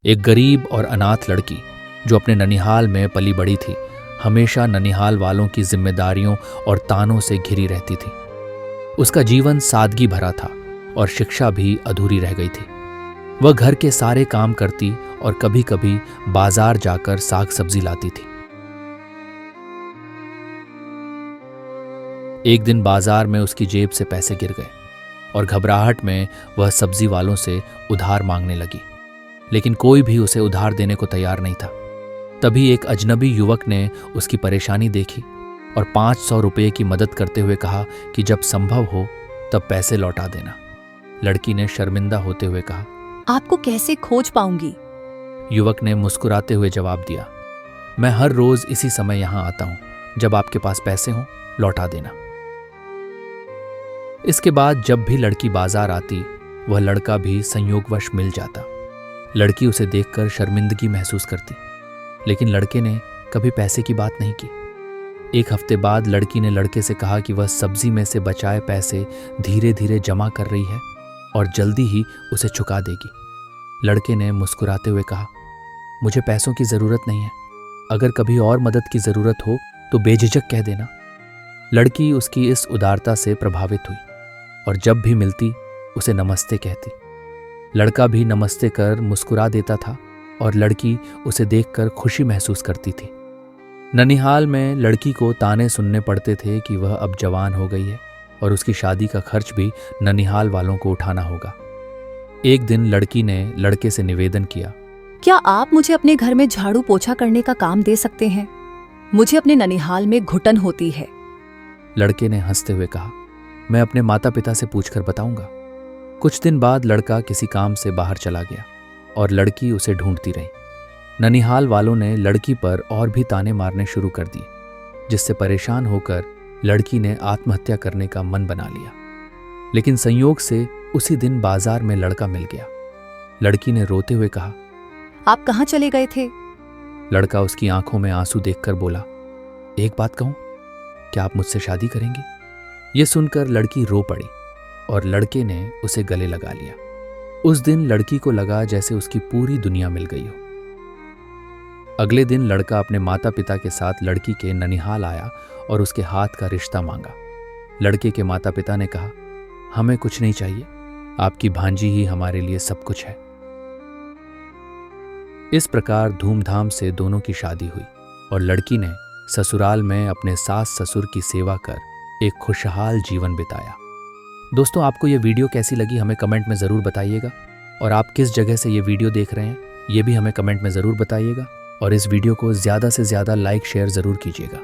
एक गरीब और अनाथ लड़की जो अपने ननिहाल में पली बड़ी थी, हमेशा ननिहाल वालों की जिम्मेदारियों और तानों से घिरी रहती थी। उसका जीवन सादगी भरा था और शिक्षा भी अधूरी रह गई थी। वह घर के सारे काम करती और कभी कभी बाजार जाकर साग सब्जी लाती थी। एक दिन बाजार में उसकी जेब से पैसे गिर गए और घबराहट में वह सब्जी वालों से उधार मांगने लगी, लेकिन कोई भी उसे उधार देने को तैयार नहीं था। तभी एक अजनबी युवक ने उसकी परेशानी देखी और 500 रुपये की मदद करते हुए कहा कि जब संभव हो तब पैसे लौटा देना। लड़की ने शर्मिंदा होते हुए कहा, आपको कैसे खोज पाऊंगी? युवक ने मुस्कुराते हुए जवाब दिया, मैं हर रोज इसी समय यहां आता हूं, जब आपके पास पैसे हों लौटा देना। इसके बाद जब भी लड़की बाजार आती, वह लड़का भी संयोगवश मिल जाता। लड़की उसे देखकर शर्मिंदगी महसूस करती, लेकिन लड़के ने कभी पैसे की बात नहीं की। एक हफ्ते बाद लड़की ने लड़के से कहा कि वह सब्जी में से बचाए पैसे धीरे धीरे जमा कर रही है और जल्दी ही उसे चुका देगी। लड़के ने मुस्कुराते हुए कहा, मुझे पैसों की जरूरत नहीं है, अगर कभी और मदद की जरूरत हो तो बेझिझक कह देना। लड़की उसकी इस उदारता से प्रभावित हुई और जब भी मिलती उसे नमस्ते कहती। लड़का भी नमस्ते कर मुस्कुरा देता था और लड़की उसे देखकर खुशी महसूस करती थी। ननिहाल में लड़की को ताने सुनने पड़ते थे कि वह अब जवान हो गई है और उसकी शादी का खर्च भी ननिहाल वालों को उठाना होगा। एक दिन लड़की ने लड़के से निवेदन किया, क्या आप मुझे अपने घर में झाड़ू पोछा करने का काम दे सकते हैं? मुझे अपने ननिहाल में घुटन होती है। लड़के ने हंसते हुए कहा, मैं अपने माता पिता से पूछकर बताऊंगा। कुछ दिन बाद लड़का किसी काम से बाहर चला गया और लड़की उसे ढूंढती रही। ननिहाल वालों ने लड़की पर और भी ताने मारने शुरू कर दिए, जिससे परेशान होकर लड़की ने आत्महत्या करने का मन बना लिया। लेकिन संयोग से उसी दिन बाजार में लड़का मिल गया। लड़की ने रोते हुए कहा, आप कहाँ चले गए थे? लड़का उसकी आंखों में आंसू देखकर बोला, एक बात कहूं, क्या आप मुझसे शादी करेंगी? यह सुनकर लड़की रो पड़ी और लड़के ने उसे गले लगा लिया। उस दिन लड़की को लगा जैसे उसकी पूरी दुनिया मिल गई हो। अगले दिन लड़का अपने माता पिता के साथ लड़की के ननिहाल आया और उसके हाथ का रिश्ता मांगा। लड़के के माता पिता ने कहा, हमें कुछ नहीं चाहिए, आपकी भांजी ही हमारे लिए सब कुछ है। इस प्रकार धूमधाम से दोनों की शादी हुई और लड़की ने ससुराल में अपने सास ससुर की सेवा कर एक खुशहाल जीवन बिताया। दोस्तों, आपको ये वीडियो कैसी लगी हमें कमेंट में ज़रूर बताइएगा और आप किस जगह से ये वीडियो देख रहे हैं ये भी हमें कमेंट में ज़रूर बताइएगा और इस वीडियो को ज़्यादा से ज़्यादा लाइक शेयर ज़रूर कीजिएगा।